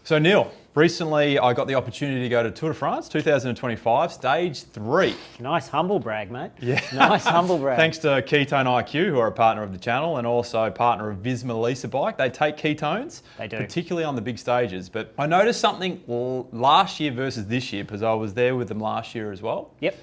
So Neill, recently I got the opportunity to go to Tour de France 2025, stage 3. Nice humble brag, mate. Yeah. Nice humble brag. Thanks to Ketone IQ, who are a partner of the channel and also a partner of Visma Lease bike. They take ketones, They do. particularly on the big stages. But I noticed something last year versus this year, because I was there with them last year as well. Yep.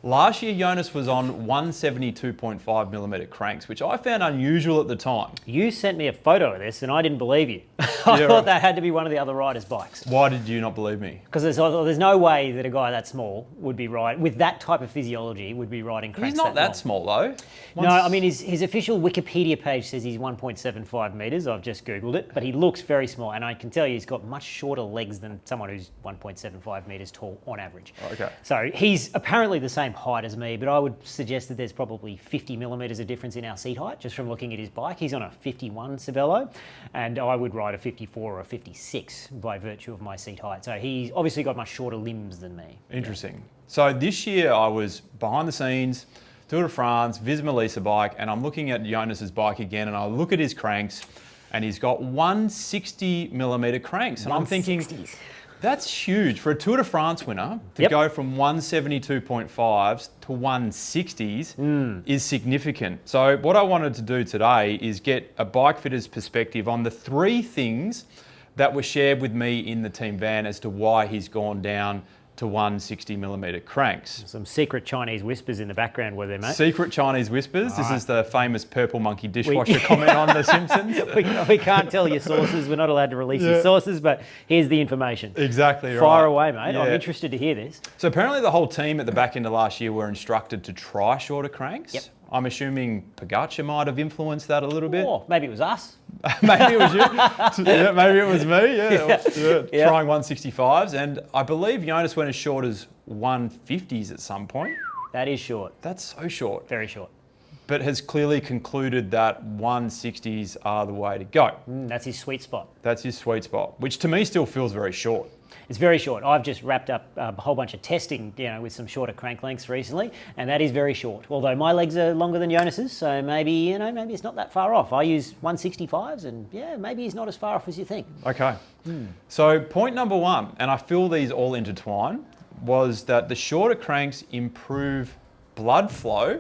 Last year, Jonas was on 172.5mm cranks, which I found unusual at the time. You sent me a photo of this and I didn't believe you. I thought that had to be one of the other riders' bikes. Why did you not believe me? Because there's no way that a guy that small would be riding, with that type of physiology, would be riding cranks. He's not that long. small though. No, I mean his official Wikipedia page says he's 1.75 meters. I've just Googled it, but he looks very small, and I can tell you he's got much shorter legs than someone who's 1.75 meters tall on average. Okay. So he's apparently the same height as me, but I would suggest that there's probably 50 millimeters of difference in our seat height just from looking at his bike. He's on a 51 Cervelo, and I would ride a 54 or a 56 by virtue of my seat height. So he's obviously got much shorter limbs than me. Interesting. Yeah. So this year I was behind the scenes, Tour de France, Visma Lease bike, and I'm looking at Jonas's bike again, and I look at his cranks, and he's got 160mm cranks, and I'm thinking, that's huge for a Tour de France winner to go from 172.5s to 160s is significant. So what I wanted to do today is get a bike fitter's perspective on the 3 things that were shared with me in the team van as to why he's gone down to 160mm cranks. Some secret Chinese whispers in the background, were there, mate? Secret Chinese whispers. This is the famous purple monkey dishwasher comment on The Simpsons. we can't tell your sources. We're not allowed to release your sources, but here's the information. Exactly right. Fire away, mate. Yeah. I'm interested to hear this. So apparently the whole team at the back end of last year were instructed to try shorter cranks. Yep. I'm assuming Pogacar might have influenced that a little bit. Or maybe it was us. Maybe it was you. Yeah, maybe it was me. Yeah. Trying 165s. And I believe Jonas went as short as 150s at some point. That is short. That's so short. Very short. But has clearly concluded that 160s are the way to go. That's his sweet spot. That's his sweet spot, which to me still feels very short. It's very short. I've just wrapped up a whole bunch of testing, with some shorter crank lengths recently, and that is very short. Although my legs are longer than Jonas's, so maybe, maybe it's not that far off. I use 165s, and maybe he's not as far off as you think. Okay. So point number 1, and I feel these all intertwine, was that the shorter cranks improve blood flow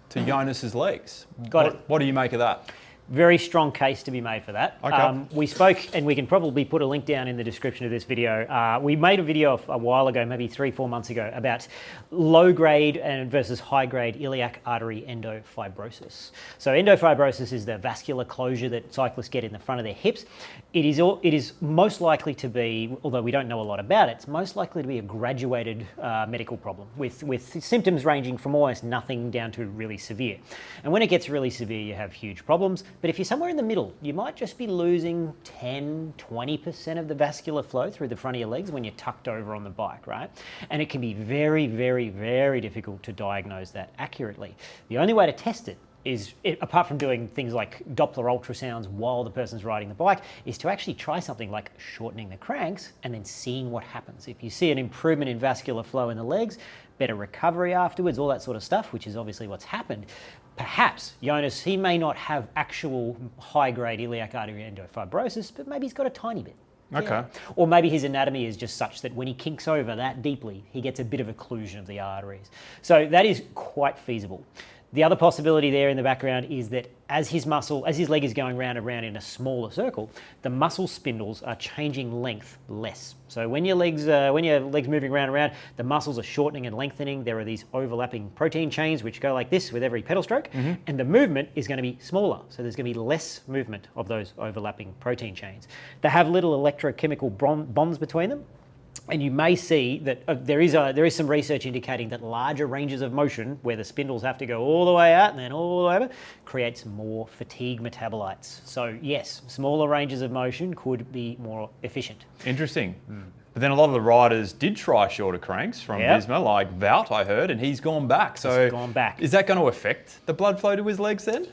to Jonas's legs. Got it. What do you make of that? Very strong case to be made for that. Okay. We spoke, and we can probably put a link down in the description of this video. We made a video a while ago, maybe 3-4 months ago, about low-grade and versus high-grade iliac artery endofibrosis. So endofibrosis is the vascular closure that cyclists get in the front of their hips. It is most likely to be, although we don't know a lot about it, it's most likely to be a graduated medical problem with symptoms ranging from almost nothing down to really severe. And when it gets really severe, you have huge problems. But if you're somewhere in the middle, you might just be losing 10, 20% of the vascular flow through the front of your legs when you're tucked over on the bike, right? And it can be very, very, very difficult to diagnose that accurately. The only way to test it is, apart from doing things like Doppler ultrasounds while the person's riding the bike, is to actually try something like shortening the cranks and then seeing what happens. If you see an improvement in vascular flow in the legs, better recovery afterwards, all that sort of stuff, which is obviously what's happened, perhaps Jonas, he may not have actual high-grade iliac artery endofibrosis, but maybe he's got a tiny bit. Okay. Yeah. Or maybe his anatomy is just such that when he kinks over that deeply, he gets a bit of occlusion of the arteries. So that is quite feasible. The other possibility there in the background is that as his leg is going round and round in a smaller circle, the muscle spindles are changing length less. So when your legs moving round and round, the muscles are shortening and lengthening. There are these overlapping protein chains which go like this with every pedal stroke, and the movement is going to be smaller. So there's going to be less movement of those overlapping protein chains. They have little electrochemical bonds between them. And you may see that there is some research indicating that larger ranges of motion, where the spindles have to go all the way out and then all the way over, creates more fatigue metabolites. So yes, smaller ranges of motion could be more efficient. Interesting. But then a lot of the riders did try shorter cranks from Visma, like Wout, I heard, and he's gone back. So he's gone back. Is that going to affect the blood flow to his legs then?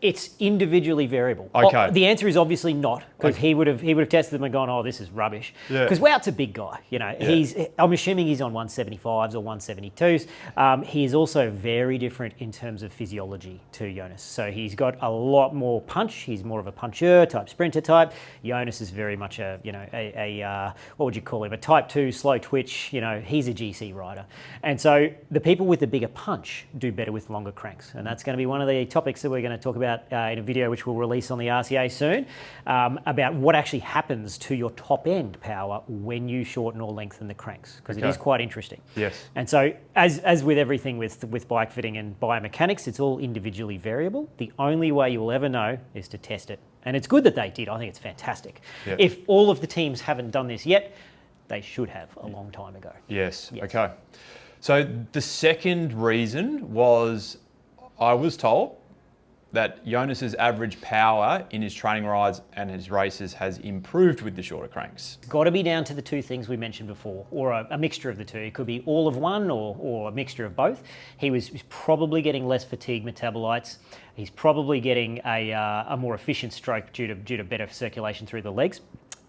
It's individually variable. Okay. The answer is obviously not, Because he would have tested them and gone, oh, this is rubbish. Yeah. Because Wout's a big guy, you know. I'm assuming he's on 175s or 172s. He is also very different in terms of physiology to Jonas. So he's got a lot more punch. He's more of a puncher type, sprinter type. Jonas is very much a what would you call him? A type 2 slow twitch. You know, he's a GC rider. And so the people with the bigger punch do better with longer cranks. And that's going to be one of the topics that we're going to talk about in a video which we'll release on the RCA soon. About what actually happens to your top end power when you shorten or lengthen the cranks, because it is quite interesting. Yes. And so as with everything with bike fitting and biomechanics, it's all individually variable. The only way you will ever know is to test it. And it's good that they did. I think it's fantastic. Yep. If all of the teams haven't done this yet, they should have a long time ago. Yes. Okay. So the second reason was I was told that Jonas's average power in his training rides and his races has improved with the shorter cranks. It's got to be down to the two things we mentioned before, or a mixture of the two. It could be all of one or a mixture of both. He's probably getting less fatigue metabolites. He's probably getting a more efficient stroke due to better circulation through the legs.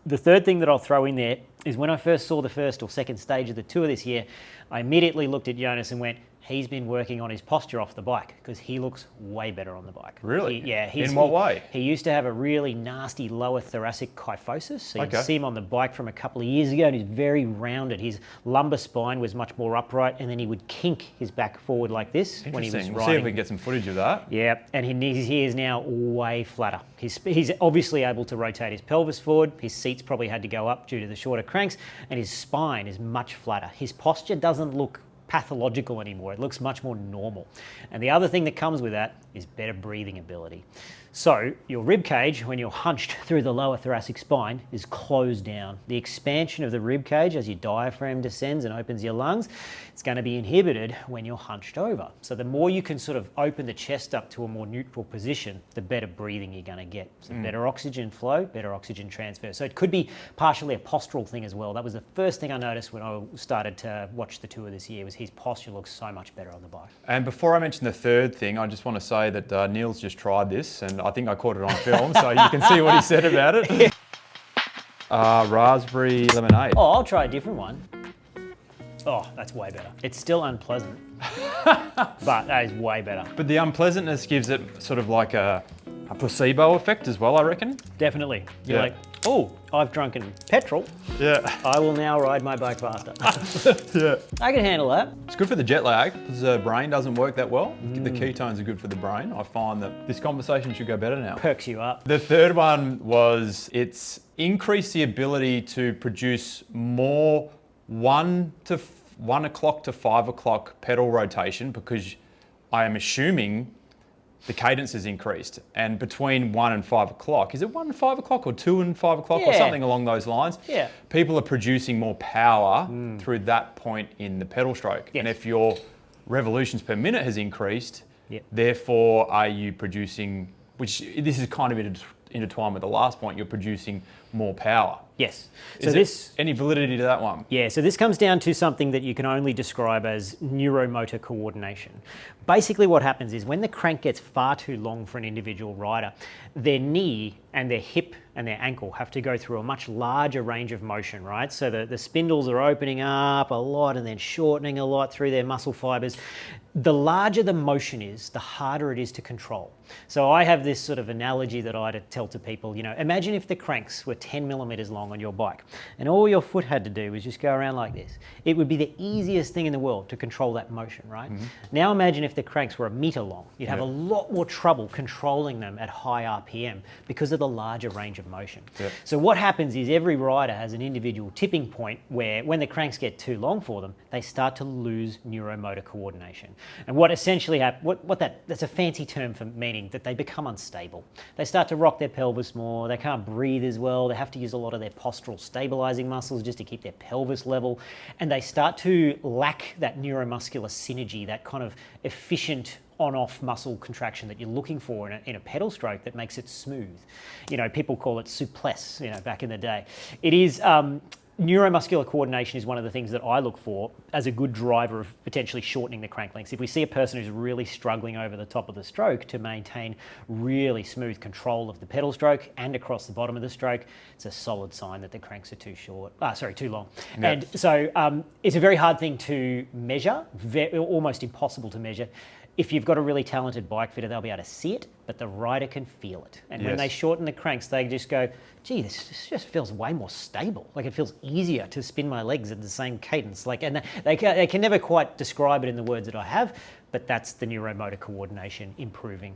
The third thing that I'll throw in there is when I first saw the first or second stage of the tour this year, I immediately looked at Jonas and went, he's been working on his posture off the bike because he looks way better on the bike. Really? In what way? He used to have a really nasty lower thoracic kyphosis. So you can see him on the bike from a couple of years ago, and he's very rounded. His lumbar spine was much more upright, and then he would kink his back forward like this when he was riding. We'll see if we can get some footage of that. Yeah, and he is now way flatter. He's obviously able to rotate his pelvis forward. His seats probably had to go up due to the shorter cranks, and his spine is much flatter. His posture doesn't look pathological anymore. It looks much more normal. And the other thing that comes with that is better breathing ability. So your rib cage, when you're hunched through the lower thoracic spine, is closed down. The expansion of the rib cage as your diaphragm descends and opens your lungs, it's going to be inhibited when you're hunched over. So the more you can sort of open the chest up to a more neutral position, the better breathing you're going to get. So better oxygen flow, better oxygen transfer. So it could be partially a postural thing as well. That was the first thing I noticed when I started to watch the tour this year, was his posture looks so much better on the bike. And before I mention the third thing, I just want to say that Neill's just tried this, and I think I caught it on film, so you can see what he said about it. Raspberry lemonade. Oh, I'll try a different one. Oh, that's way better. It's still unpleasant, but that is way better. But the unpleasantness gives it sort of like a placebo effect as well, I reckon. Definitely. You're like, oh, I've drunken petrol. Yeah. I will now ride my bike faster. Yeah. I can handle that. It's good for the jet lag because the brain doesn't work that well. The ketones are good for the brain. I find that this conversation should go better now. Perks you up. The third one was it's increased the ability to produce more 1 o'clock to 5 o'clock pedal rotation, because I am assuming the cadence has increased. And between 1 and 5 o'clock, is it 1 and 5 o'clock or 2 and 5 o'clock or something along those lines? Yeah. People are producing more power through that point in the pedal stroke. Yes. And if your revolutions per minute has increased, therefore are you producing, which this is kind of intertwined with the last point, you're producing more power. Yes. So is there any validity to that one? Yeah, so this comes down to something that you can only describe as neuromotor coordination. Basically what happens is when the crank gets far too long for an individual rider, their knee and their hip and their ankle have to go through a much larger range of motion, right? So the spindles are opening up a lot and then shortening a lot through their muscle fibers. The larger the motion is, the harder it is to control. So I have this sort of analogy that I tell to people, you know, imagine if the cranks were 10 millimeters long on your bike and all your foot had to do was just go around like this. It would be the easiest thing in the world to control that motion, right? Now imagine if the cranks were a meter long. You'd have a lot more trouble controlling them at high RPM because of the larger range of motion. So what happens is every rider has an individual tipping point where when the cranks get too long for them, they start to lose neuromotor coordination. And what essentially happens, that's a fancy term for meaning that they become unstable. They start to rock their pelvis more, they can't breathe as well, they have to use a lot of their postural stabilizing muscles just to keep their pelvis level, and they start to lack that neuromuscular synergy, that kind of efficient on-off muscle contraction that you're looking for in a pedal stroke that makes it smooth. You know, people call it souplesse, you know, back in the day. It is neuromuscular coordination is one of the things that I look for as a good driver of potentially shortening the crank lengths. If we see a person who's really struggling over the top of the stroke to maintain really smooth control of the pedal stroke and across the bottom of the stroke, it's a solid sign that the cranks are too long. Yeah. And so it's a very hard thing to measure, almost impossible to measure. If you've got a really talented bike fitter, they'll be able to see it, but the rider can feel it. And when they shorten the cranks, they just go, gee, this just feels way more stable. Like it feels easier to spin my legs at the same cadence. And they can never quite describe it in the words that I have, but that's the neuromotor coordination improving.